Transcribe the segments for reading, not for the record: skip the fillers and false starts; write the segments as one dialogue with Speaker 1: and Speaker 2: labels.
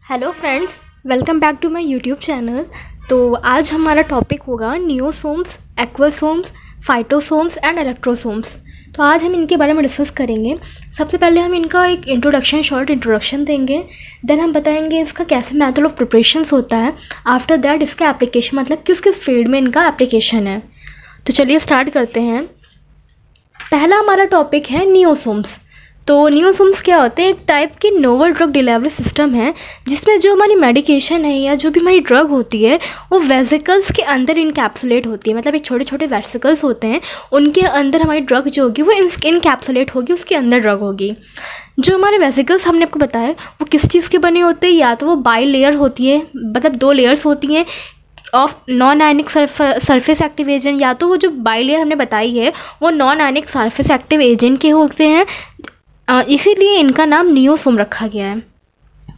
Speaker 1: Hello friends, welcome back to my YouTube channel. तो आज हमारा टॉपिक होगा नियोसोम्स, एक्वासोम्स, फाइटोसोम्स एंड इलेक्ट्रोसोम्स। तो आज हम इनके बारे में डिस्कस करेंगे। सबसे पहले हम इनका एक शॉर्ट इंट्रोडक्शन देंगे। देन हम बताएंगे इसका कैसे मेथड ऑफ प्रिपरेशंस होता है। आफ्टर दैट इसका एप्लीकेशन, मतलब किस किस फील्ड में इनका एप्लीकेशन है। तो चलिए स्टार्ट करते हैं। पहला हमारा टॉपिक है नियोसोम्स। तो नियोसोम्स क्या होते हैं? एक टाइप की नोवल ड्रग डिलीवरी सिस्टम है जिसमें जो हमारी मेडिकेशन है या जो भी हमारी ड्रग होती है वो वेसिकल्स के अंदर इनकैप्सुलेट होती है। मतलब एक छोटे छोटे वेसिकल्स होते हैं, उनके अंदर हमारी ड्रग जो होगी वो इनकैप्सुलेट होगी, उसके अंदर ड्रग होगी। जो हमारे वेसिकल्स हमने आपको बताया वो किस चीज़ के बने होते हैं? या तो वो बाई लेयर होती है, मतलब 2 लेयर्स होती हैं of non ionic surface active agent, या तो वो जो बाई लेयर हमने बताई है वो non ionic surface active agent के होते हैं। इसीलिए इनका नाम नियोसोम रखा गया है।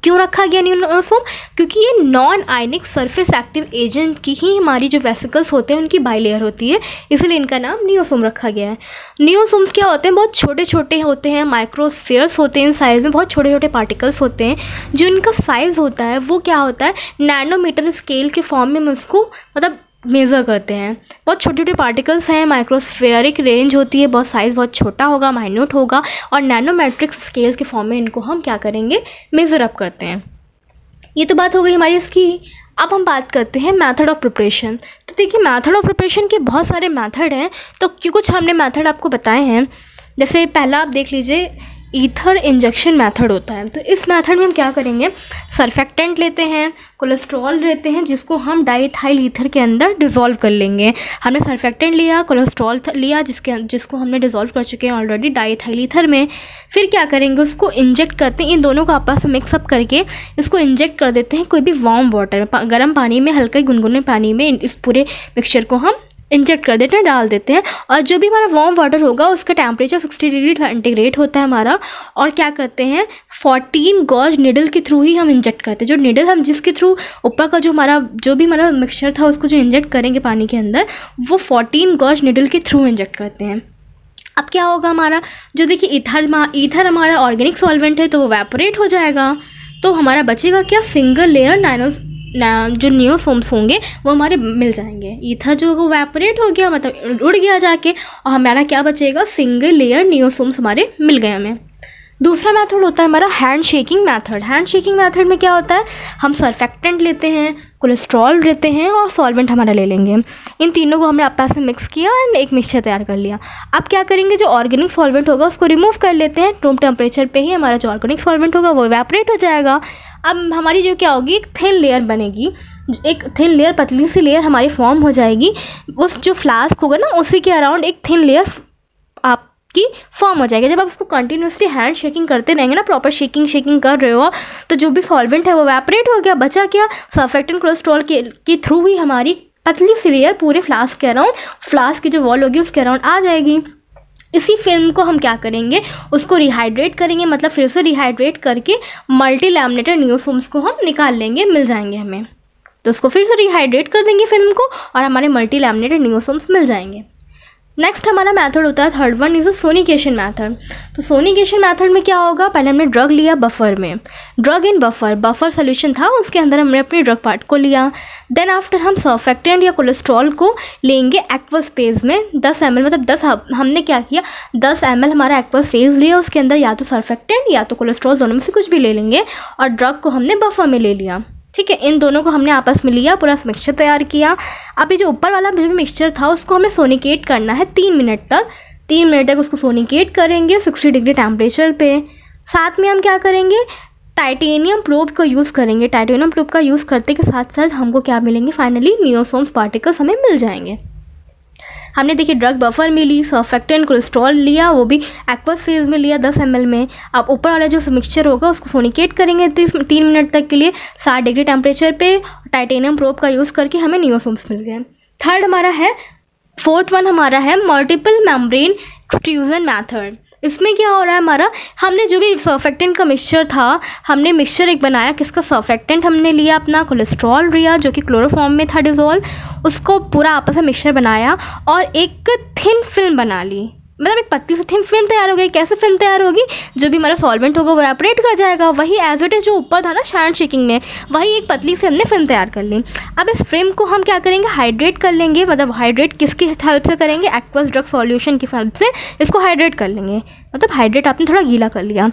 Speaker 1: क्यों रखा गया नियोसोम? क्योंकि ये non ionic surface active agent की ही हमारी जो वेसिकल्स होते हैं उनकी बाई लेयर होती है, इसलिए इनका नाम नियोसोम रखा गया है। नियोसोम्स क्या होते हैं? बहुत छोटे छोटे होते हैं, माइक्रोस्फीयर्स होते हैं इन साइज़ में, बहुत छोटे छोटे पार्टिकल्स होते हैं। जो इनका साइज़ होता है वो क्या होता है? नैनोमीटर स्केल के फॉर्म में हम उसको मतलब मेज़र करते हैं। बहुत छोटे छोटे पार्टिकल्स हैं, माइक्रोस्फेरिक रेंज होती है, बहुत साइज़ बहुत छोटा होगा, माइन्यूट होगा, और नैनोमेट्रिक स्केल्स के फॉर्म में इनको हम क्या करेंगे? मेज़र अप करते हैं। ये तो बात हो गई हमारी इसकी। अब हम बात करते हैं मेथड ऑफ प्रिपरेशन। तो देखिए, मेथड ऑफ प्रिपरेशन के बहुत सारे मेथड हैं, तो कुछ हमने मेथड आपको बताए हैं। जैसे पहला आप देख लीजिए, ईथर इंजेक्शन मेथड होता है। तो इस मेथड में हम क्या करेंगे? सरफेक्टेंट लेते हैं, कोलेस्ट्रॉल लेते हैं, जिसको हम डाइइथाइल ईथर के अंदर डिज़ोल्व कर लेंगे। हमने सरफेक्टेंट लिया, कोलेस्ट्रॉल लिया, जिसको हमने डिज़ोल्व कर चुके हैं ऑलरेडी डाइइथाइल ईथर में। फिर क्या करेंगे? उसको इंजेक्ट करते हैं, इन दोनों को आपस में मिक्सअप करके इसको इंजेक्ट कर देते हैं कोई भी वार्म वाटर, गर्म पानी में, हल्के गुनगुने पानी में इस पूरे मिक्सचर को हम इंजेक्ट कर देते हैं, डाल देते हैं। और जो भी हमारा वार्म वाटर होगा उसका टेम्परेचर 60 डिग्री सेंटीग्रेड होता है हमारा। और क्या करते हैं? 14 गॉज निडल के थ्रू ही हम इंजेक्ट करते हैं। जो निडल हम जिसके थ्रू ऊपर का जो भी हमारा मिक्सचर था उसको जो इंजेक्ट करेंगे पानी के अंदर, वो 14 गॉज निडल के थ्रू इंजेक्ट करते हैं। अब क्या होगा हमारा? जो देखिए ईथर हमारा ऑर्गेनिक सॉल्वेंट है, तो वो वेपोरेट हो जाएगा। तो हमारा बचेगा क्या? सिंगल लेयर जो नियोसोम्स होंगे वो हमारे मिल जाएंगे। ईथर जो होगा वेपोरेट हो गया, मतलब उड़ गया जाके, और हमारा क्या बचेगा? सिंगल लेयर नियोसोम्स हमारे मिल गए हमें। दूसरा मेथड होता है हमारा hand shaking method. Hand shaking method में क्या होता है? हम सरफेक्टेंट लेते हैं, कोलेस्ट्रॉल लेते हैं, और सॉल्वेंट हमारा ले लेंगे। इन तीनों को हमने आपस में मिक्स किया एंड एक मिक्सचर तैयार कर लिया। अब क्या करेंगे? जो ऑर्गेनिक सॉल्वेंट होगा उसको रिमूव कर लेते हैं। रूम टेम्परेचर पे ही हमारा जो ऑर्गेनिक सॉल्वेंट होगा वो इवेपोरेट हो जाएगा। अब हमारी जो क्या होगी? एक थिन लेयर बनेगी, एक थिन लेयर, पतली सी लेयर हमारी फॉर्म हो जाएगी। उस जो फ्लास्क होगा ना, उसी के अराउंड एक थिन लेयर आपकी फॉर्म हो जाएगी। जब आप उसको कंटिन्यूसली हैंड शेकिंग करते रहेंगे ना, प्रॉपर शेकिंग कर रहे हो, तो जो भी सॉल्वेंट है वो वेपोरेट हो गया। बचा क्या? सरफेक्टेंट कोलेस्ट्रॉल के थ्रू ही हमारी पतली सी लेयर पूरे फ्लास्क के अराउंड, फ्लास्क की जो वॉल होगी उसके अराउंड आ जाएगी। इसी फिल्म को हम क्या करेंगे? उसको रिहाइड्रेट करेंगे, मतलब फिर से रिहाइड्रेट करके मल्टी लैमिनेटेड नियोसोम्स को हम निकाल लेंगे, मिल जाएंगे हमें। तो उसको फिर से रिहाइड्रेट कर देंगे फिल्म को, और हमारे मल्टी लैमिनेटेड नियोसोम्स मिल जाएंगे। नेक्स्ट हमारा मेथड होता है, third one is a sonication method. तो सोनिकेशन मेथड में क्या होगा? पहले हमने ड्रग लिया बफर में, ड्रग इन बफर सोल्यूशन था, उसके अंदर हमने अपने ड्रग पार्ट को लिया। देन आफ्टर हम सरफेक्टेंट या कोलेस्ट्रॉल को लेंगे एक्वस फेज में 10 ml, मतलब 10 हमने क्या किया? 10 ml हमारा एक्वस फेज लिया, उसके अंदर या तो सरफेक्टेंट या तो कोलेस्ट्रॉल, दोनों में से कुछ भी ले लेंगे, और ड्रग को हमने बफर में ले लिया। ठीक है, इन दोनों को हमने आपस में लिया, पूरा मिक्सचर तैयार किया। अब ये जो ऊपर वाला जो भी मिक्सचर था उसको हमें सोनिकेट करना है 3 मिनट तक। 3 मिनट तक उसको सोनिकेट करेंगे 60 डिग्री टेम्परेचर पे। साथ में हम क्या करेंगे? टाइटेनियम प्रोब का यूज़ करेंगे। टाइटेनियम प्रोब का यूज़ करते के साथ साथ हमको क्या मिलेंगे? फाइनली नियोसोम्स पार्टिकल्स हमें मिल जाएंगे। हमने देखिए ड्रग बफर में ली, सरफेक्टेंट कोलेस्ट्रॉल लिया, वो भी एक्वस फेज में लिया 10 ml में। अब ऊपर वाला जो मिक्सचर होगा उसको सोनिकेट करेंगे 3 मिनट तक के लिए 60 डिग्री टेम्परेचर पे। टाइटेनियम प्रोब का यूज़ करके हमें नियोसोम्स मिल गए। थर्ड हमारा है, फोर्थ वन हमारा है मल्टीपल मेम्ब्रेन एक्सट्रूजन मेथड। इसमें क्या हो रहा है हमारा? हमने जो भी सरफेक्टेंट का मिक्सचर था, हमने मिक्सचर एक बनाया, किसका? सरफेक्टेंट हमने लिया अपना, कोलेस्ट्रॉल लिया जो कि क्लोरोफॉर्म में था डिज़ोल्व, उसको पूरा आपस में मिक्सचर बनाया और एक थिन फिल्म बना ली। मतलब एक पतली सी थिन फिल्म तैयार हो गई। कैसे फिल्म तैयार होगी, जो भी हमारा सॉल्वेंट होगा वो एवैपोरेट कर जाएगा, वही एज इट इज जो ऊपर था ना सैंड शेकिंग में, वही एक पतली सी हमने फिल्म तैयार कर ली। अब इस फिल्म को हम क्या करेंगे, हाइड्रेट कर लेंगे। मतलब हाइड्रेट किसकी हेल्प से करेंगे, एक्वस ड्रग सॉल्यूशन की हेल्प से इसको हाइड्रेट कर लेंगे। मतलब हाइड्रेट आपने थोड़ा गीला कर लिया।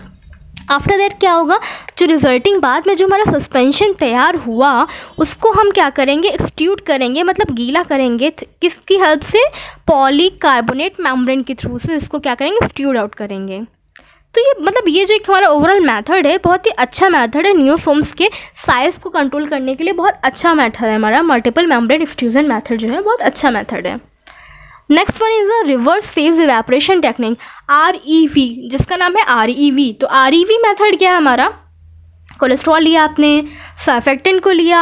Speaker 1: आफ्टर दैट क्या होगा, जो रिजल्टिंग बाद में जो हमारा सस्पेंशन तैयार हुआ उसको हम क्या करेंगे, एक्सट्रूड करेंगे, मतलब गीला करेंगे। किसकी हेल्प से, पॉलीकार्बोनेट मेम्ब्रेन के थ्रू से इसको क्या करेंगे, एक्सट्रूड आउट करेंगे। तो ये मतलब ये जो एक हमारा ओवरऑल मेथड है, बहुत ही अच्छा मेथड है नियोसोम्स के साइज़ को कंट्रोल करने के लिए। बहुत अच्छा मेथड है हमारा मल्टीपल मेम्ब्रेन एक्सट्रूजन मेथड जो है, बहुत अच्छा मेथड है। Next one is the reverse phase evaporation technique, REV, जिसका नाम है REV। तो REV मेथड क्या है हमारा, कोलेस्ट्रॉल लिया आपने, सर्फेक्टेंट को लिया,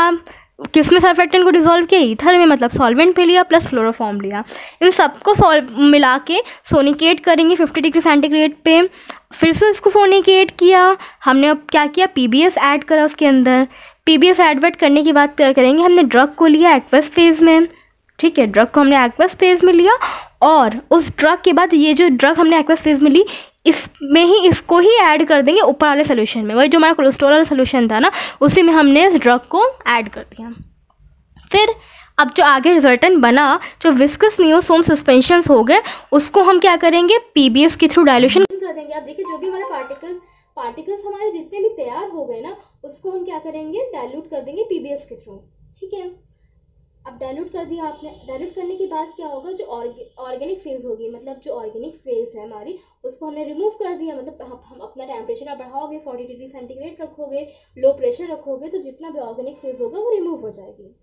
Speaker 1: किस में सर्फेक्टेंट को डिसॉल्व किया, ईथर में, मतलब सॉल्वेंट पे लिया, प्लस क्लोरोफॉर्म लिया। इन सबको मिला के सोनिकेट करेंगे 50 डिग्री सेंटीग्रेड पे। फिर से इसको सोनिकेट किया हमने। अब क्या किया, PBS ऐड करा उसके अंदर। PBS ऐड करने की बात क्या करेंगे, हमने ड्रग को लिया एक्वस फेज में, ठीक है, ड्रग को हमने एक्वस फेज में लिया, और उस ड्रग के बाद ये जो ड्रग हमने एक्वस फेज में ली, इसमें ही इसको ही ऐड कर देंगे ऊपर वाले सोल्यूशन में। वही जो हमारा कोलेस्ट्रॉल वाला सोल्यूशन था ना, उसी में हमने इस ड्रग को ऐड कर दिया। फिर अब जो आगे रिजल्टेंट बना, जो विस्कस नियोसोम सस्पेंशंस हो गए, उसको हम क्या करेंगे, PBS के थ्रू डायल्यूशन कर देंगे। आप देखिए जो भी हमारे पार्टिकल्स हमारे जितने भी तैयार हो गए ना, उसको हम क्या करेंगे, डायल्यूट कर देंगे PBS के थ्रू, ठीक है। अब डायल्यूट कर दिया आपने। डायल्यूट करने के बाद क्या होगा, जो ऑर्गेनिक फेज होगी, मतलब जो ऑर्गेनिक फेज है हमारी, उसको हमने रिमूव कर दिया। मतलब हम अपना टेम्परेचर आप बढ़ाओगे, 40 डिग्री सेंटीग्रेड रखोगे, लो प्रेशर रखोगे, तो जितना भी ऑर्गेनिक फेज होगा वो रिमूव हो जाएगी,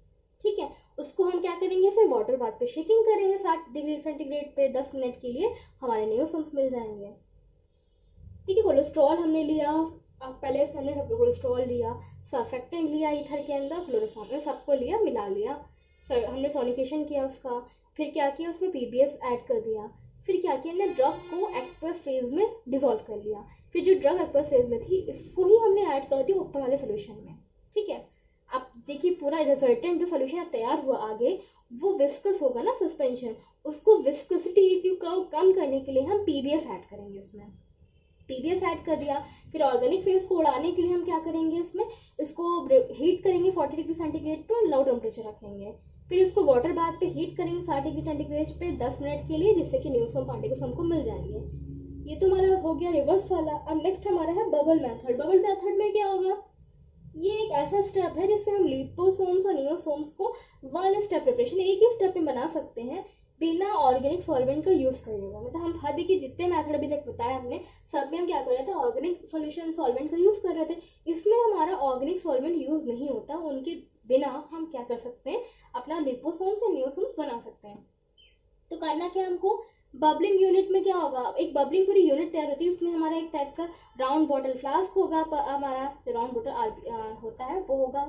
Speaker 1: ठीक है। उसको हम क्या करेंगे, फिर वाटर बाथ पे शेकिंग करेंगे 60 डिग्री सेंटीग्रेड पे 10 मिनट के लिए, हमारे नियोसोम्स मिल जाएंगे, ठीक है। कोलेस्ट्रॉल हमने लिया, पहले हमने कोलेस्ट्रॉल लिया, सर्फेक्टेंट लिया ईथर के अंदर, क्लोरोफॉर्म, इन सबको लिया, मिला लिया, हमने सोनिकेशन किया उसका। फिर क्या किया, उसमें PBS ऐड कर दिया। फिर क्या किया, हमने ड्रग को एक्वस फेज में डिसॉल्व कर लिया। फिर जो ड्रग एक्वस फेज में थी, इसको ही हमने ऐड कर दिया ऊपर वाले सोल्यूशन में, ठीक है। अब देखिए पूरा रिजल्टेंट जो सोल्यूशन तैयार हुआ आगे, वो विस्कस होगा ना सस्पेंशन, उसको विस्कोसिटी को कम करने के लिए हम PBS ऐड करेंगे उसमें। PBS ऐड कर दिया। फिर ऑर्गेनिक फेज को उड़ाने के लिए हम क्या करेंगे, इसमें इसको हीट करेंगे 40 डिग्री सेंटीग्रेड पे, लो टेम्परेचर रखेंगे। फिर इसको वाटर बाथ पे हीट करेंगे 60 डिग्री सेंटीग्रेड पे 10 मिनट के लिए, जिससे कि नियोसोम पार्टिकल्स हमको मिल जाएंगे। ये तो हमारा हो गया रिवर्स वाला। अब नेक्स्ट हमारा है बबल मेथड। बबल मेथड में क्या होगा, ये एक ऐसा स्टेप है जिससे हम लिपोसोम्स और नियोसोम्स को वन स्टेप प्रिपरेशन, एक ही स्टेप में बना सकते हैं बिना ऑर्गेनिक सॉल्वेंट का यूज करेगा। मतलब हम हद के जितने मेथड अभी तक बताया हमने, सब में हम क्या कर रहे थे, ऑर्गेनिक सॉल्यूशन सॉल्वेंट का यूज कर रहे थे। इसमें हमारा ऑर्गेनिक सॉल्वेंट यूज नहीं होता, उनके बिना हम क्या कर सकते हैं, अपना लिपोसोम्स और नियोसोम्स बना सकते हैं। तो करना क्या हमको, बबलिंग यूनिट में क्या होगा, एक बबलिंग पूरी यूनिट तैयार होती है। उसमें हमारा एक टाइप का राउंड बॉटल फ्लास्क होगा, हमारा जो राउंड बॉटल होता है वो होगा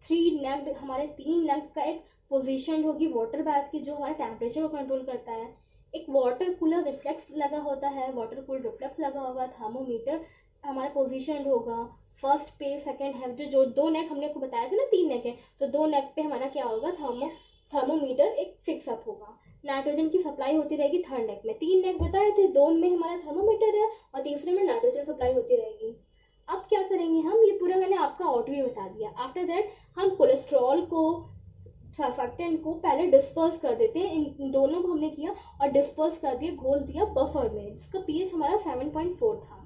Speaker 1: 3 नेक्ड, हमारे 3 नेक्ड का एक पोजीशन होगी वाटर बाथ की, जो हमारे टेम्परेचर को कंट्रोल करता है। एक वाटर कूलर रिफ्लेक्स लगा होता है, वाटर कूलर रिफ्लेक्स लगा होगा, थर्मोमीटर हमारा पोजीशन होगा फर्स्ट पे, सेकंड है, जो 2 नेक हमने आपको बताया था ना, 3 नेक है, तो 2 नेक पे हमारा क्या होगा, थर्मोमीटर एक फिक्स अप होगा। नाइट्रोजन की सप्लाई होती रहेगी थर्ड नेक में। 3 नेक बताए थे, 2 में हमारा थर्मोमीटर है और तीसरे में नाइट्रोजन सप्लाई होती रहेगी। अब क्या करेंगे हम, ये पूरा मैंने आपका आउटव्यू बता दिया। आफ्टर दैट हम कोलेस्ट्रॉल को, सर्फेक्टेंट को पहले डिस्पर्स कर देते हैं। इन दोनों को हमने किया और डिस्पर्स कर दिया, घोल दिया बफर में, जिसका pH हमारा 7.4 था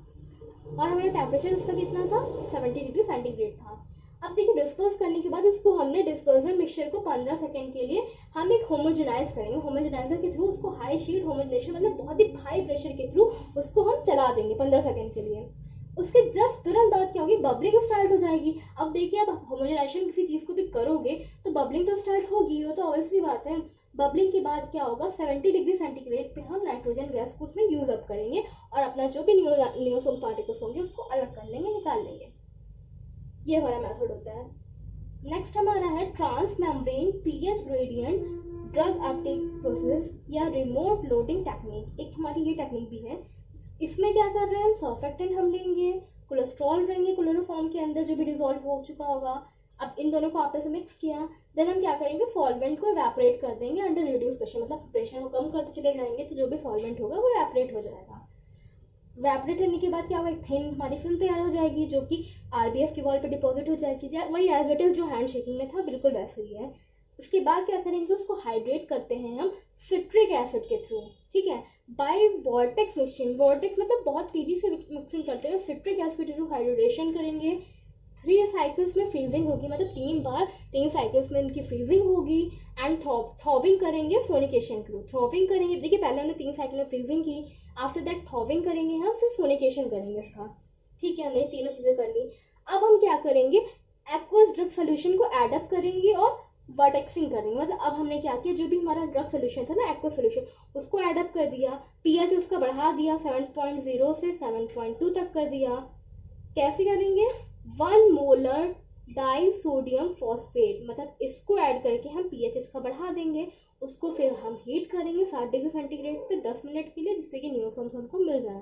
Speaker 1: और हमारा टेम्परेचर इसका कितना था, 70 डिग्री सेंटीग्रेड था। अब देखिए डिस्पर्स करने के बाद इसको हमने डिस्पर्जन मिक्सचर को 15 सेकंड के लिए हम एक होमोजेनाइज करेंगे। होमोजेनाइजर के थ्रू उसको हाई शीट होमोजेनेशन, मतलब बहुत ही हाई प्रेशर के थ्रू उसको हम चला देंगे 15 सेकंड के लिए। उसके जस्ट तुरंत बाद क्या होगी, बबलिंग स्टार्ट हो जाएगी। अब देखिए आप होमोजेनाइजेशन किसी चीज को भी करोगे तो बबलिंग तो स्टार्ट होगी, वो तो ऑब्वियसली बात है। बबलिंग के बाद क्या होगा, 70 डिग्री सेंटीग्रेड पे हम नाइट्रोजन गैस को उसमें यूज अप करेंगे और अपना जो भी नियोसोम पार्टिकल्स होंगे उसको अलग कर लेंगे, निकाल लेंगे। ये हमारा मेथड होता है। नेक्स्ट हमारा है transmembrane pH gradient drug uptake process या रिमोट लोडिंग टेक्निक। एक हमारी ये टेक्निक भी है। इसमें क्या कर रहे हैं हम, सर्फेक्टेंट हम लेंगे, कोलेस्ट्रॉल रहेंगे क्लोरोफॉर्म के अंदर जो भी डिजोल्व हो चुका होगा। अब इन दोनों को आपस में मिक्स किया, देन हम क्या करेंगे, सॉल्वेंट को इवेपोरेट कर देंगे अंडर रिड्यूस प्रेशर, मतलब प्रेशर को कम करते चले जाएंगे तो जो भी सॉल्वेंट होगा वो इवेपोरेट हो जाएगा। इवेपोरेट करने के बाद क्या होगा, एक थिन हमारी फिल्म तैयार हो जाएगी जो कि आरबीएफ की वॉल पे डिपॉजिट हो जाएगी, वही एज इट इज जो हैंड शेकिंग में था बिल्कुल वैसे ही है। उसके बाद क्या करेंगे, उसको हाइड्रेट करते हैं हम सिट्रिक एसिड के थ्रू, ठीक है, बाय वॉर्टेक्स मिक्सिंग। वॉर्टेक्स मतलब बहुत तेजी से मिक्सिंग करते हुए सिट्रिक एसिड के थ्रू हाइड्रेशन करेंगे। 3 साइकिल्स में फ्रीजिंग होगी, मतलब 3 बार 3 साइकिल्स में इनकी फ्रीजिंग होगी। एंड थॉविंग करेंगे सोनिकेशन के थ्रू। थॉविंग करेंगे, देखिए पहले हमने 3 साइकिल में फ्रीजिंग की, आफ्टर दैट थॉविंग करेंगे हम, फिर सोनिकेशन करेंगे इसका, ठीक है, हमने तीनों चीजें कर ली। अब हम क्या करेंगे, एक्वस ड्रग सोल्यूशन को एडअप करेंगे और वर्टेक्सिंग करेंगे, मतलब अब हमने क्या किया, जो भी हमारा ड्रग सोल्यूशन था ना एक्वस सोल्यूशन, उसको एडअप कर दिया, पीएच उसका बढ़ा दिया 7.0 से 7.2 तक कर दिया। कैसे करेंगे, 1 मोलर डाई सोडियम फॉस्फेट, मतलब इसको ऐड करके हम पीएच इसका बढ़ा देंगे, उसको फिर हम हीट करेंगे 60 डिग्री सेंटीग्रेड पे 10 मिनट के लिए, जिससे कि नियोसोम्स हमको मिल जाए।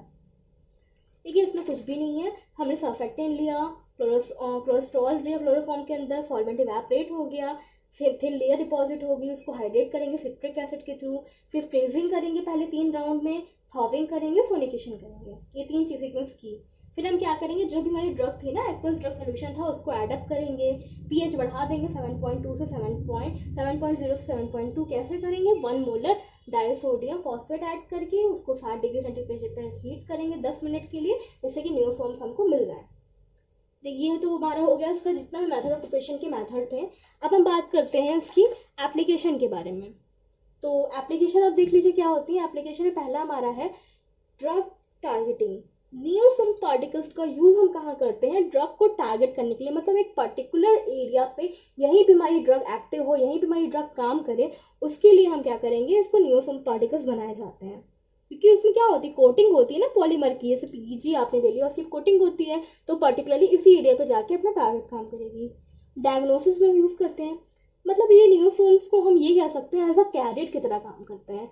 Speaker 1: देखिए इसमें कुछ भी नहीं है, हमने सर्फेक्टेंट लिया, कोलेस्ट्रॉल लिया क्लोरोफॉर्म के अंदर, सॉल्वेंट इवेपोरेट हो गया, फिर थिन लेयर डिपॉजिट होगी, उसको हाइड्रेट करेंगे सिट्रिक एसिड के थ्रू, फिर फ्रीजिंग करेंगे पहले 3 राउंड में, थॉविंग करेंगे, सोनिकेशन करेंगे, ये 3 चीजें की। फिर हम क्या करेंगे, जो भी हमारी ड्रग थी ना एक्वस ड्रग सोल्यूशन था, उसको एडअप करेंगे, पीएच बढ़ा देंगे 7.2 से 7.0 से 7.2। कैसे करेंगे, 1 मोलर डाइसोडियम फॉस्फेट ऐड करके उसको 60 डिग्री सेंटीग्रेड पर हीट करेंगे 10 मिनट के लिए, जिससे कि नियोसोम्स हमको मिल जाए। देखिए तो हमारा हो गया इसका जितना भी मेथड ऑफ प्रिपरेशन के मेथड थे। अब हम बात करते हैं इसकी एप्लीकेशन के बारे में। तो एप्लीकेशन आप देख लीजिए क्या होती है। एप्लीकेशन में पहला हमारा है ड्रग टारगेटिंग। नियोसोम पार्टिकल्स का यूज हम कहाँ करते हैं, ड्रग को टारगेट करने के लिए, मतलब एक पर्टिकुलर एरिया पे यहीं पे हमारी ड्रग एक्टिव हो, यहीं पे हमारी ड्रग काम करे, उसके लिए हम क्या करेंगे, इसको नियोसोम पार्टिकल्स बनाए जाते हैं। क्योंकि उसमें क्या होती है, कोटिंग होती है ना पॉलीमर की, जैसे पीजी आपने ले लिया, उसकी कोटिंग होती है, तो पर्टिकुलरली इसी एरिया पे जाके अपना टारगेट काम करेगी। डायग्नोसिस में यूज करते हैं, मतलब ये नियोसोम्स को हम ये कह सकते हैं एज अ कैरियर की तरह काम करते हैं,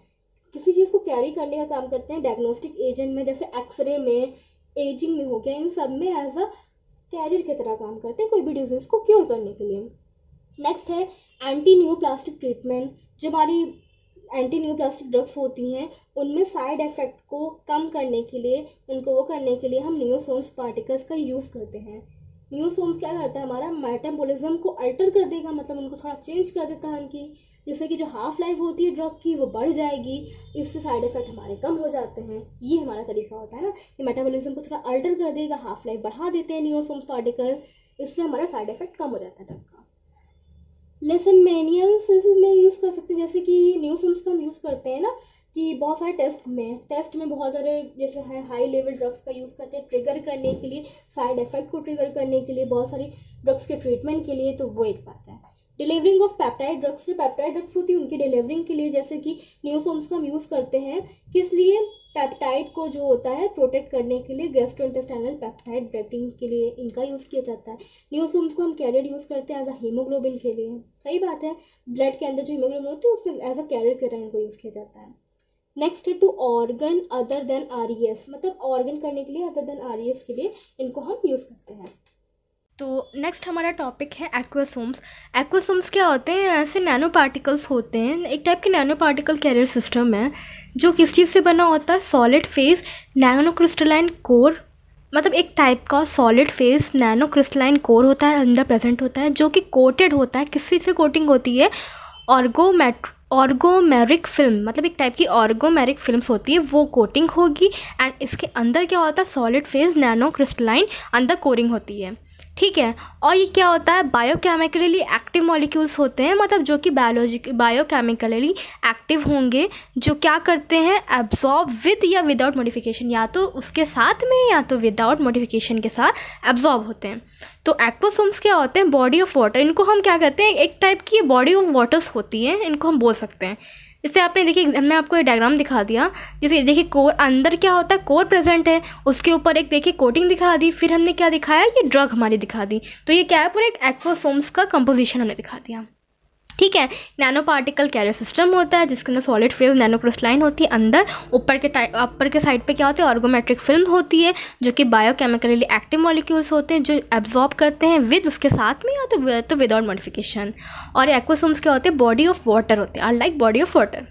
Speaker 1: किसी चीज़ को कैरी करने का काम करते हैं। डायग्नोस्टिक एजेंट में जैसे एक्सरे में, एजिंग में हो गया, इन सब में एज अ कैरियर की तरह काम करते हैं कोई भी डिजीज को क्योर करने के लिए। नेक्स्ट है एंटी न्यूप्लास्टिक ट्रीटमेंट। जो हमारी एंटी न्यूप्लास्टिक ड्रग्स होती हैं उनमें साइड इफेक्ट को कम करने के लिए, उनको वो करने के लिए हम नियोसोम्स पार्टिकल्स का यूज़ करते हैं। नियोसोम्स क्या करता है, हमारा मेटाबॉलिज्म को अल्टर कर देगा, मतलब उनको थोड़ा चेंज कर देता है उनकी, जिससे कि जो हाफ लाइफ होती है ड्रग की वो बढ़ जाएगी, इससे साइड इफेक्ट हमारे कम हो जाते हैं। ये हमारा तरीका होता है ना कि मेटाबॉलिज्म को थोड़ा अल्टर कर देगा, हाफ लाइफ बढ़ा देते हैं नियोसोम्स पार्टिकल्स, इससे हमारा साइड इफेक्ट कम हो जाता है ड्रग का। लेसनमेनियंस में यूज़ कर सकते हैं, जैसे कि नियोसोम्स का हम यूज़ करते हैं ना कि बहुत सारे टेस्ट में बहुत सारे जैसे है हाई लेवल ड्रग्स का यूज़ करते हैं ट्रिगर करने के लिए, साइड इफेक्ट को ट्रिगर करने के लिए, बहुत सारी ड्रग्स के ट्रीटमेंट के लिए, तो वो एक बात है। डिलीवरिंग ऑफ पेप्टाइड ड्रग्स, जो पेप्टाइड ड्रग्स होती है उनकी डिलीवरिंग के लिए, जैसे कि नियोसोम्स का हम यूज़ करते हैं, किस लिए, पेप्टाइड को जो होता है प्रोटेक्ट करने के लिए, गैस्ट्रोइंटेस्टाइनल पेप्टाइड ब्रेकिंग के लिए इनका यूज़ किया जाता है। नियोसोम्स को हम कैरियर यूज़ करते हैं एज अ हीमोग्लोबिन के लिए, सही बात है, ब्लड के अंदर जो हीमोग्लोबिन होती है उसमें एज अ कैरियर की तरह इनको यूज़ किया जाता है। नेक्स्ट है to organ other than RES, मतलब ऑर्गन करने के लिए अदर देन आरईएस के लिए इनको हम यूज़ करते हैं।
Speaker 2: तो नेक्स्ट हमारा टॉपिक है एक्वासोम्स। एक्वासोम्स क्या होते हैं, ऐसे नैनो पार्टिकल्स होते हैं, एक टाइप के नैनो पार्टिकल कैरियर सिस्टम है जो किस चीज़ से बना होता है, solid phase nano crystalline core, मतलब एक टाइप का solid phase nano crystalline core होता है, अंदर प्रेजेंट होता है, जो कि कोटेड होता है, किसी से कोटिंग होती है, ऑर्गोमेरिक फिल्म, मतलब एक टाइप की ऑर्गोमेरिक फिल्म्स होती है, वो कोटिंग होगी। एंड इसके अंदर क्या होता है, सॉलिड फेज नैनो क्रिस्टलाइन अंदर कोरिंग होती है, ठीक है। और ये क्या होता है, बायोकेमिकली एक्टिव मॉलिक्यूल्स होते हैं, मतलब जो कि बायोकेमिकली एक्टिव होंगे, जो क्या करते हैं, एब्जॉर्ब विद या विदाउट मॉडिफिकेशन, या तो उसके साथ में या तो विदाउट मॉडिफिकेशन के साथ एब्जॉर्ब होते हैं। तो एक्वासोम्स क्या होते हैं, बॉडी ऑफ वाटर, इनको हम क्या कहते हैं, एक टाइप की बॉडी ऑफ वाटर्स होती है, इनको हम बोल सकते हैं। जैसे आपने देखिए, मैं आपको एक डायग्राम दिखा दिया, जैसे देखिए कोर, अंदर क्या होता है, कोर प्रेजेंट है, उसके ऊपर एक देखिए कोटिंग दिखा दी, फिर हमने क्या दिखाया, ये ड्रग हमारी दिखा दी, तो ये क्या है, पूरा एक एक्वासोम्स का कंपोजिशन हमने दिखा दिया। ठीक है। नैनो पार्टिकल कैरियर सिस्टम होता है जिसके अंदर सॉलिड फेज नैनो क्रिस्टलाइन होती है, अंदर ऊपर के साइड पे क्या होता है, ऑर्गोमेट्रिक फिल्म होती है जो कि बायोकेमिकली एक्टिव मॉलिक्यूल्स होते हैं जो एब्जॉर्ब करते हैं विद उसके साथ में या तो विदाउट मॉडिफिकेशन। और एक्वासोम्स क्या होते हैं, बॉडी ऑफ वाटर होते हैं, are like body of water.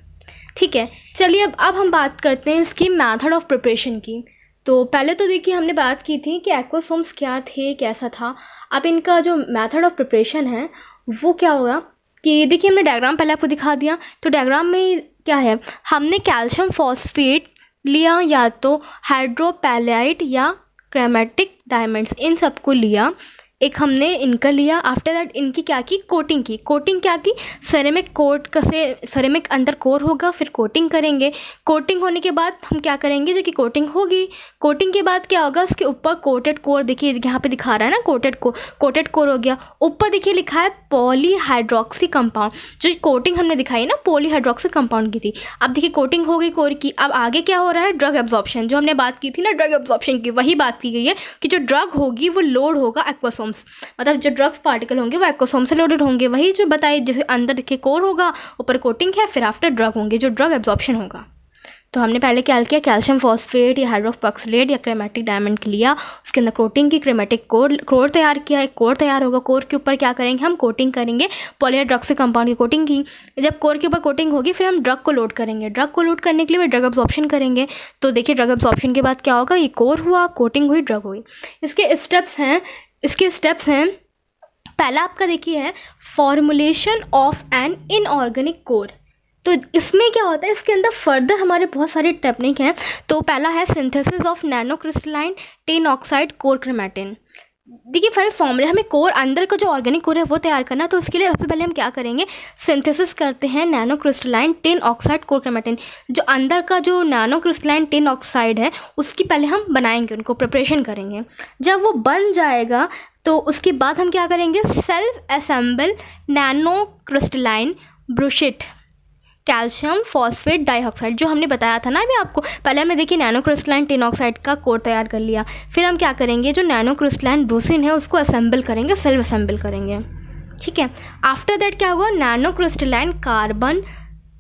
Speaker 2: ठीक है, चलिए अब हम बात करते हैं इसकी मैथड ऑफ प्रिपरेशन की। तो पहले तो देखिए हमने बात की थी कि एक्वासोम्स क्या थे, कैसा था। अब इनका जो मैथड ऑफ प्रिपरेशन है वो क्या होगा कि देखिए हमने डायग्राम पहले आपको दिखा दिया। तो डायग्राम में क्या है, हमने कैल्शियम फॉस्फेट लिया या तो हाइड्रोपैलाइट या क्रोमैटिक डायमंड्स, इन सबको लिया। एक हमने इनका लिया। आफ्टर दैट इनकी क्या की, कोटिंग की। कोटिंग क्या की, सेरेमिक कोट का से सेरेमिक अंदर कोर होगा, फिर कोटिंग करेंगे। कोटिंग होने के बाद हम क्या करेंगे, जो कि कोटिंग होगी, कोटिंग के बाद क्या होगा, उसके ऊपर कोटेड कोर, देखिए यहाँ पे दिखा रहा है ना कोटेड कोर हो गया। ऊपर देखिए लिखा है पॉलीहाइड्रोक्सी कंपाउंड, जो कोटिंग हमने दिखाई ना पॉलीहाइड्रोक्सी कंपाउंड की थी। अब देखिए कोटिंग हो गई कोर की। अब आगे क्या हो रहा है, ड्रग एब्जॉर्प्शन, जो हमने बात की थी ना ड्रग एब्जॉर्प्शन की, वही बात की गई है कि जो ड्रग होगी वो लोड होगा एक्वासोम, मतलब जो ड्रग्स पार्टिकल होंगे वो एक्वासोम से लोडेड होंगे, वही जो बताइए, जैसे अंदर देखिए कोर होगा, ऊपर कोटिंग है, फिर आफ्टर ड्रग होंगे जो ड्रग एब्जॉर्प्शन होगा। तो हमने पहले क्या किया, कैल्शियम फॉस्फेट या हाइड्रोक्सिलेट या क्रोमैटिक डायमंड लिया, उसके अंदर कोटिंग की, क्रोमैटिक कोर तैयार किया, एक कोर तैयार होगा। कोर के ऊपर क्या करेंगे, हम कोटिंग करेंगे, पॉलीहाइड्रोक्सी कंपाउंड की कोटिंग की। जब कोर के ऊपर कोटिंग होगी फिर हम ड्रग को लोड करेंगे। ड्रग को लोड करने के लिए ड्रग एब्जॉर्प्शन करेंगे। तो देखिए ड्रग एब्जॉर्प्शन के बाद क्या होगा, ये कोर हुआ, कोटिंग हुई, ड्रग हुई। इसके स्टेप्स हैं पहला आपका देखिए है formulation of an inorganic core. तो इसमें क्या होता है, इसके अंदर फर्दर हमारे बहुत सारे टेक्निक हैं। तो पहला है synthesis of nano crystalline tin oxide core chromatin. देखिए फिर फॉर्मूला, हमें कोर अंदर का जो ऑर्गेनिक कोर है वो तैयार करना। तो उसके लिए सबसे पहले हम क्या करेंगे, सिंथेसिस करते हैं nano crystalline tin oxide core chromatin. जो अंदर का जो नैनो क्रिस्टलाइन टिन ऑक्साइड है उसकी पहले हम बनाएंगे, उनको प्रिपरेशन करेंगे। जब वो बन जाएगा तो उसके बाद हम क्या करेंगे, self assemble nano crystalline brushite calcium phosphate dioxide, जो हमने बताया था ना अभी आपको। पहले हमने देखिए नैनो क्रिस्टलाइन टिन ऑक्साइड का कोर तैयार कर लिया, फिर हम क्या करेंगे, जो नैनो क्रिस्टलाइन ब्रूसिन है उसको असेंबल करेंगे, सेल्फ असेंबल करेंगे। ठीक है, आफ्टर दैट क्या होगा, nano crystalline carbon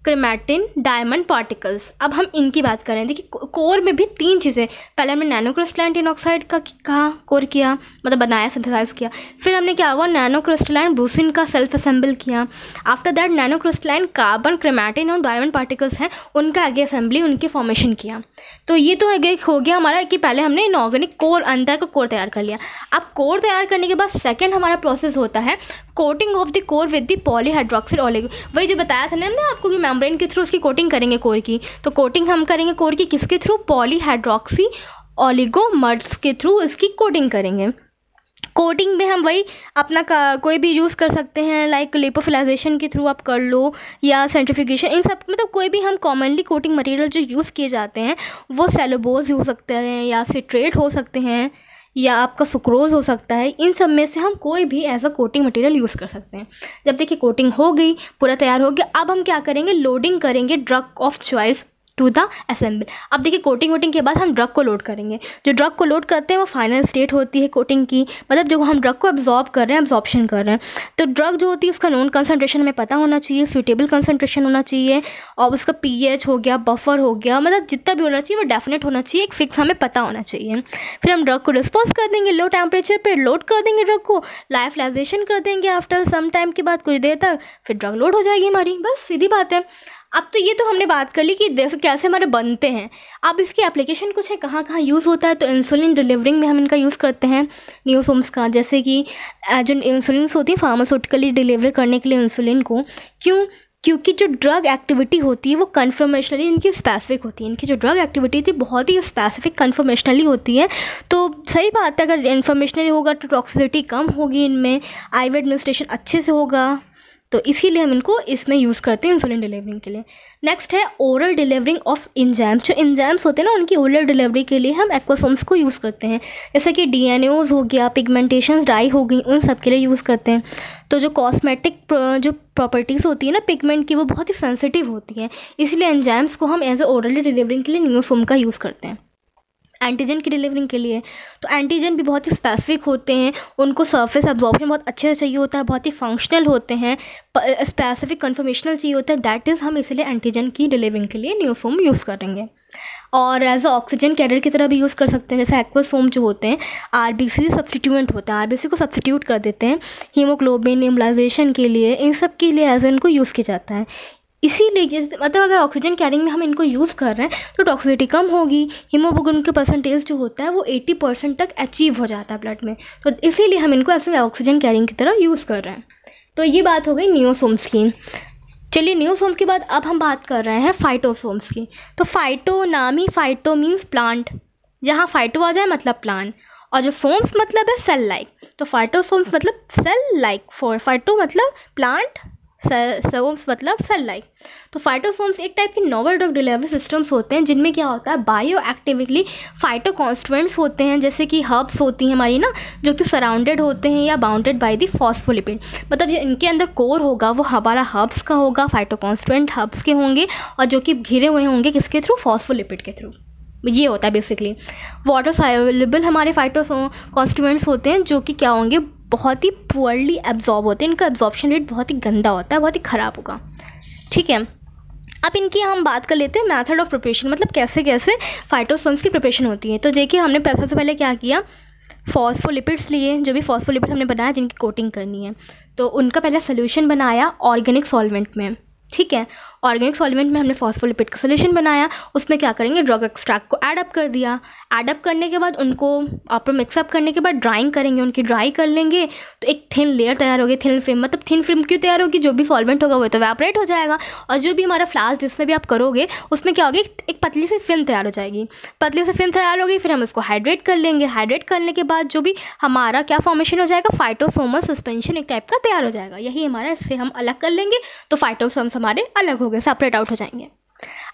Speaker 2: chromatin diamond particles. अब हम इनकी बात करें, देखिए कोर में भी तीन चीज़ें, पहले हमने नैनो क्रिस्टलाइन टिन ऑक्साइड का कहा कोर किया, मतलब बनाया, सिंथेसाइज किया। फिर हमने क्या हुआ, नैनो क्रिस्टलाइन ब्रूसिन का सेल्फ असेंबल किया। After that nano crystalline carbon chromatin और डायमंड पार्टिकल्स हैं उनका आगे असेंबली, उनके फॉर्मेशन किया। तो ये तो आगे हो गया हमारा कि पहले हमने इनऑर्गेनिक कोर, अंदर का कोर तैयार कर लिया। अब कोर तैयार करने के बाद सेकेंड हमारा प्रोसेस होता है coating of the core with the polyhydroxyl oligo. वही जो बताया था ना हमने आपको कि मेम्ब्रेन के थ्रू उसकी कोटिंग करेंगे कोर की। तो कोटिंग हम करेंगे कोर की किसके थ्रू, पॉलीहाइड्रोक्सी ओलिगोमर्स के थ्रू इसकी कोटिंग करेंगे। कोटिंग में हम वही अपना कोई भी यूज़ कर सकते हैं, लाइक लिपोफिलाइजेशन के थ्रू आप कर लो या सेंट्रीफ्यूगेशन, इन सब मतलब कोई भी हम कॉमनली कोटिंग मटेरियल जो यूज़ किए जाते हैं वो सेलुलोज हो सकते हैं या सिट्रेट हो सकते हैं या आपका सुक्रोज हो सकता है। इन सब में से हम कोई भी ऐसा कोटिंग मटेरियल यूज़ कर सकते हैं। जब देखिए कोटिंग हो गई, पूरा तैयार हो गया, अब हम क्या करेंगे, लोडिंग करेंगे drug of choice to the assemble. अब देखिए कोटिंग वोटिंग के बाद हम ड्रग को लोड करेंगे। जो ड्रग को लोड करते हैं वो फाइनल स्टेट होती है कोटिंग की, मतलब जो हम ड्रग को एब्जॉर्ब कर रहे हैं, एब्जॉर्प्शन कर रहे हैं। तो ड्रग जो होती है उसका नोन कंसंट्रेशन हमें पता होना चाहिए, सूटेबल कंसंट्रेशन होना चाहिए, और उसका पीएच हो गया, बफर हो गया, मतलब जितना भी होना चाहिए वो डेफिनेट होना चाहिए, एक फिक्स हमें पता होना चाहिए। फिर हम ड्रग को डिस्पोज कर देंगे, लो टेम्परेचर पर लोड कर देंगे ड्रग को, लाइफलाइजेशन कर देंगे आफ्टर सम टाइम के बाद, कुछ देर तक, फिर ड्रग लोड हो जाएगी हमारी, बस सीधी बात है। अब तो ये तो हमने बात कर ली कि जैसे कैसे हमारे बनते हैं। अब इसकी एप्लीकेशन कुछ है, कहाँ कहाँ यूज़ होता है। तो इंसुलिन डिलीवरिंग में हम इनका यूज़ करते हैं नियोसोम्स का, जैसे कि जो इंसुलिन्स होती है फार्मास्यूटिकली डिलीवर करने के लिए इंसुलिन को, क्योंकि जो ड्रग एक्टिविटी होती है वो कन्फर्मेशनली इनकी स्पेसिफिक होती है। इनकी जो ड्रग एक्टिविटी थी बहुत ही स्पेसिफिक कन्फर्मेशनली होती है। तो सही बात है, अगर इन्फॉर्मेशनली होगा तो टॉक्सिसिटी कम होगी इनमें, आईवी एडमिनिस्ट्रेशन अच्छे से होगा, तो इसीलिए हम इनको इसमें यूज़ करते हैं इंसुलिन डिलीवरिंग के लिए। नेक्स्ट है ओरल डिलीवरिंग ऑफ इंजाइम्स। जो इंजाइम्स होते हैं ना उनकी ओरल डिलीवरी के लिए हम एक्वासोम्स को यूज़ करते हैं, जैसे कि डीएनएज हो गया, पिगमेंटेशन ड्राई हो गई, उन सब के लिए यूज़ करते हैं। तो जो कॉस्मेटिक जो प्रॉपर्टीज़ होती है ना पिगमेंट की, वो बहुत ही सेंसिटिव होती हैं, इसलिए एंजाइम्स को हम एज ए ओरली डिलीवरिंग के लिए नियोसोम का यूज़ करते हैं। एंटीजन की डिलीवरिंग के लिए। तो एंटीजन भी बहुत ही स्पेसिफिक होते हैं, उनको सरफेस एब्जॉर्प्शन बहुत अच्छे से चाहिए होता है, बहुत ही फंक्शनल होते हैं, स्पेसिफिक कन्फर्मेशनल चाहिए होता है, दैट इज़ हम इसलिए एंटीजन की डिलीवरिंग के लिए न्यूसोम यूज़ करेंगे। और एज अ ऑक्सीजन कैरियर की तरह भी यूज़ कर सकते हैं, जैसे एक्वासोम जो होते हैं आरबीसी सब्सटीट्यूएंट होते हैं, आरबीसी को सब्सटीट्यूट कर देते हैं हीमोग्लोबिन इम्यूलाइजेशन के लिए, इन सब के लिए एज इनको यूज़ किया जाता है। इसीलिए मतलब अगर ऑक्सीजन कैरिंग में हम इनको यूज़ कर रहे हैं तो टॉक्सिसिटी कम होगी, हीमोग्लोबिन के परसेंटेज जो होता है वो 80% तक अचीव हो जाता है ब्लड में, तो इसीलिए हम इनको ऐसे ऑक्सीजन कैरिंग की तरह यूज़ कर रहे हैं। तो ये बात हो गई नियोसोम्स की। चलिए नियोसोम्स के बाद अब हम बात कर रहे हैं फाइटोसोम्स की। तो फाइटो, नाम ही फाइटो मीन्स प्लांट, जहाँ फाइटो आ जाए मतलब प्लांट, और जो सोम्स मतलब है सेल लाइक, तो फाइटोसोम्स मतलब सेल लाइक, फॉर फाइटो मतलब प्लांट, सोम्स मतलब सेल लाइक। तो फाइटोसोम्स एक टाइप के नोवल ड्रग डिलीवरी सिस्टम्स होते हैं जिनमें क्या होता है बायो एक्टिवली फाइटो कॉन्स्टिट्यूएंट्स होते हैं, जैसे कि हब्स होती हैं हमारी ना, जो कि सराउंडेड होते हैं या बाउंडेड बाय द फॉस्फोलिपिड, मतलब जो इनके अंदर कोर होगा वो हमारा हब्स का होगा, फाइटो कॉन्स्टिट्यूएंट हब्स के होंगे, और जो कि घिरे हुए होंगे किसके थ्रू, फॉस्फोलिपिड के थ्रू। ये होता है बेसिकली। वाटर सॉल्युबल हमारे फाइटो कॉन्स्टिट्यूएंट्स होते हैं जो कि क्या होंगे, बहुत ही पुअरली एब्जॉर्ब होते हैं, इनका एब्जॉर्प्शन रेट बहुत ही गंदा होता है, बहुत ही ख़राब होगा। ठीक है, अब इनकी हम बात कर लेते हैं मेथड ऑफ प्रिपरेशन, मतलब कैसे कैसे फाइटोसोम्स की प्रिपरेशन होती है। तो देखिए हमने सबसे पहले क्या किया, फॉस्फोलिपिड्स लिए, जो भी फॉस्फोलिपिड्स हमने बनाया जिनकी कोटिंग करनी है, तो उनका पहले सोल्यूशन बनाया ऑर्गेनिक सॉल्वेंट में। ठीक है, ऑर्गेनिक सॉल्वेंट में हमने फॉस्फोलिपिड का सोल्यूशन बनाया, उसमें क्या करेंगे, ड्रग एक्सट्रैक्ट को ऐड अप कर दिया, ऐड अप करने के बाद उनको प्रॉपर मिक्सअप करने के बाद ड्राइंग करेंगे, उनकी ड्राई कर लेंगे, तो एक थिन लेयर तैयार होगी, थिन फिल्म, मतलब थिन फिल्म क्यों तैयार होगी, जो भी सॉल्वेंट होगा वो तो एवापोरेट हो जाएगा, और जो भी हमारा फ्लास्क जिसमें भी आप करोगे उसमें क्या होगी, एक पतली सी फिल्म तैयार हो जाएगी, पतली सी फिल्म तैयार होगी, फिर हम उसको हाइड्रेट कर लेंगे, हाइड्रेट करने के बाद जो भी हमारा क्या फॉर्मेशन हो जाएगा, फाइटोसोमस सस्पेंशन एक टाइप का तैयार हो जाएगा, यही हमारा, इससे हम अलग कर लेंगे, तो फाइटोसोम्स हमारे अलग हो गए, सेपरेट आउट हो जाएंगे।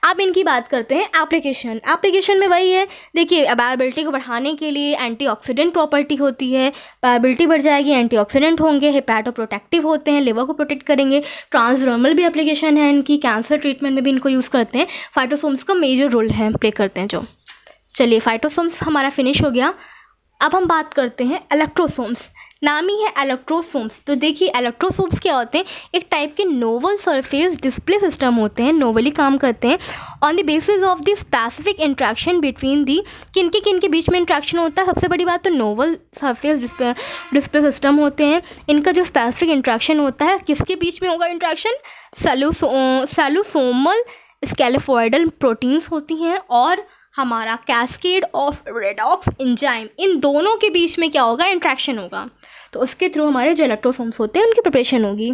Speaker 2: अब इनकी बात करते हैं एप्लीकेशन। एप्लीकेशन में वही है, देखिए अवेलेबिलिटी को बढ़ाने के लिए एंटीऑक्सीडेंट प्रॉपर्टी होती है, अवेलेबिलिटी बढ़ जाएगी, एंटीऑक्सीडेंट होंगे, हेपेटोप्रोटेक्टिव होते हैं, लिवर को प्रोटेक्ट करेंगे, ट्रांसडर्मल भी एप्लीकेशन है इनकी, कैंसर ट्रीटमेंट में भी इनको यूज़ करते हैं, फाइटोसोम्स का मेजर रोल है, प्ले करते हैं जो। चलिए फाइटोसोम्स हमारा फिनिश हो गया। अब हम बात करते हैं इलेक्ट्रोसोम्स, नाम ही है इलेक्ट्रोसोम्स। तो देखिए इलेक्ट्रोसोम्स क्या होते हैं, एक टाइप के नोवल सरफेस डिस्प्ले सिस्टम होते हैं, नोवली काम करते हैं on the basis of the specific interaction between the, किन के बीच में इंट्रैक्शन होता है, सबसे बड़ी बात तो नोवल सरफेस डिस्प्ले सिस्टम होते हैं, इनका जो स्पेसिफिक इंट्रैक्शन होता है किसके बीच में होगा इंट्रैक्शन, सेलुसोमल स्केलेफोइडल प्रोटीन्स होती हैं और हमारा कैस्केड ऑफ रेडॉक्स एंजाइम, इन दोनों के बीच में क्या होगा, इंट्रैक्शन होगा, तो उसके थ्रू हमारे जो इलेक्ट्रोसोम्स होते हैं उनकी प्रिपरेशन होगी।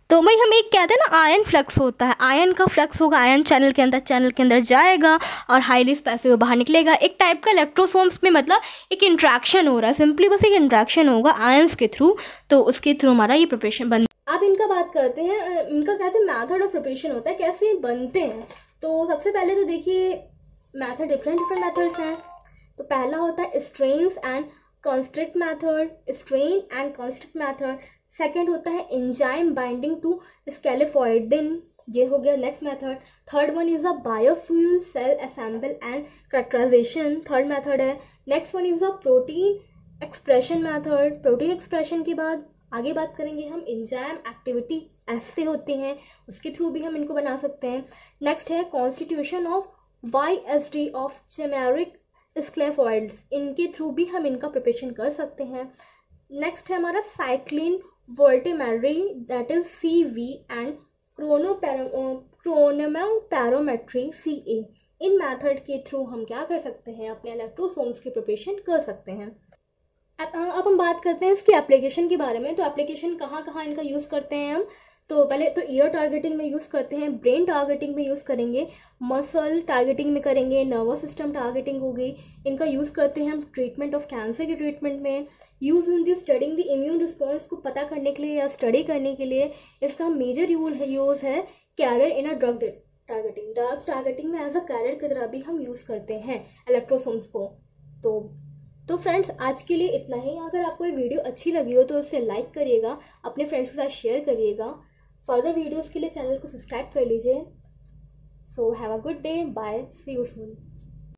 Speaker 2: तो भाई हम एक कहते हैं ना आयन फ्लक्स होता है, आयन का फ्लक्स होगा, आयन चैनल के अंदर जाएगा और हाईली स्पेसिफिक बाहर निकलेगा, एक टाइप का इलेक्ट्रोसोम्स में मतलब एक इंट्रैक्शन हो रहा है, सिंपली बस एक इंट्रैक्शन होगा आयन्स के थ्रू, तो उसके थ्रू हमारा ये प्रिपरेशन बन।
Speaker 1: अब इनका बात करते हैं, इनका कहते हैं मैथड ऑफ प्रिपरेशन होता है, कैसे बनते हैं। तो सबसे पहले तो देखिए मैथड, डिफरेंट मेथड्स हैं। तो पहला होता है strains and constrict method, strain and constrict method. Second होता है एंजाइम बाइंडिंग टू स्केलेफोइडिन, ये हो गया next method. Third one is a biofuel cell assemble and characterisation, third method है। Next one is a protein expression method. Protein expression के बाद आगे बात करेंगे हम एंजाइम एक्टिविटी ऐसे होते हैं, उसके थ्रू भी हम इनको बना सकते हैं। नेक्स्ट है कॉन्स्टिट्यूशन ऑफ YSD ऑफ चेमेरिक स्क्लेफॉइड्स, इनके थ्रू भी हम इनका प्रिपरेशन कर सकते हैं। नेक्स्ट है हमारा cyclic voltammetry, that is CV and chronoamperometry CA। इन मेथड के थ्रू हम क्या कर सकते हैं, अपने इलेक्ट्रोसोम्स की प्रिपरेशन कर सकते हैं। अब हम बात करते हैं इसकी एप्लीकेशन के बारे में। तो एप्लीकेशन कहाँ कहाँ इनका यूज़ करते हैं हम, तो पहले तो ईयर टारगेटिंग में यूज़ करते हैं, ब्रेन टारगेटिंग में यूज़ करेंगे, मसल टारगेटिंग में करेंगे, नर्वस सिस्टम टारगेटिंग हो गई। इनका यूज़ करते हैं हम ट्रीटमेंट ऑफ कैंसर के ट्रीटमेंट में, use in the studying the immune response को पता करने के लिए या स्टडी करने के लिए। इसका मेजर यूज़ है carrier in a drug targeting, drug targeting में एज अ कैरियर की तरह भी हम यूज़ करते हैं इलेक्ट्रोसोम्स को। तो फ्रेंड्स आज के लिए इतना ही। अगर आपको ये वीडियो अच्छी लगी हो तो इसे लाइक करिएगा, अपने फ्रेंड्स के साथ शेयर करिएगा, फर्दर वीडियोस के लिए चैनल को सब्सक्राइब कर लीजिए। So have a good day, bye, see you soon.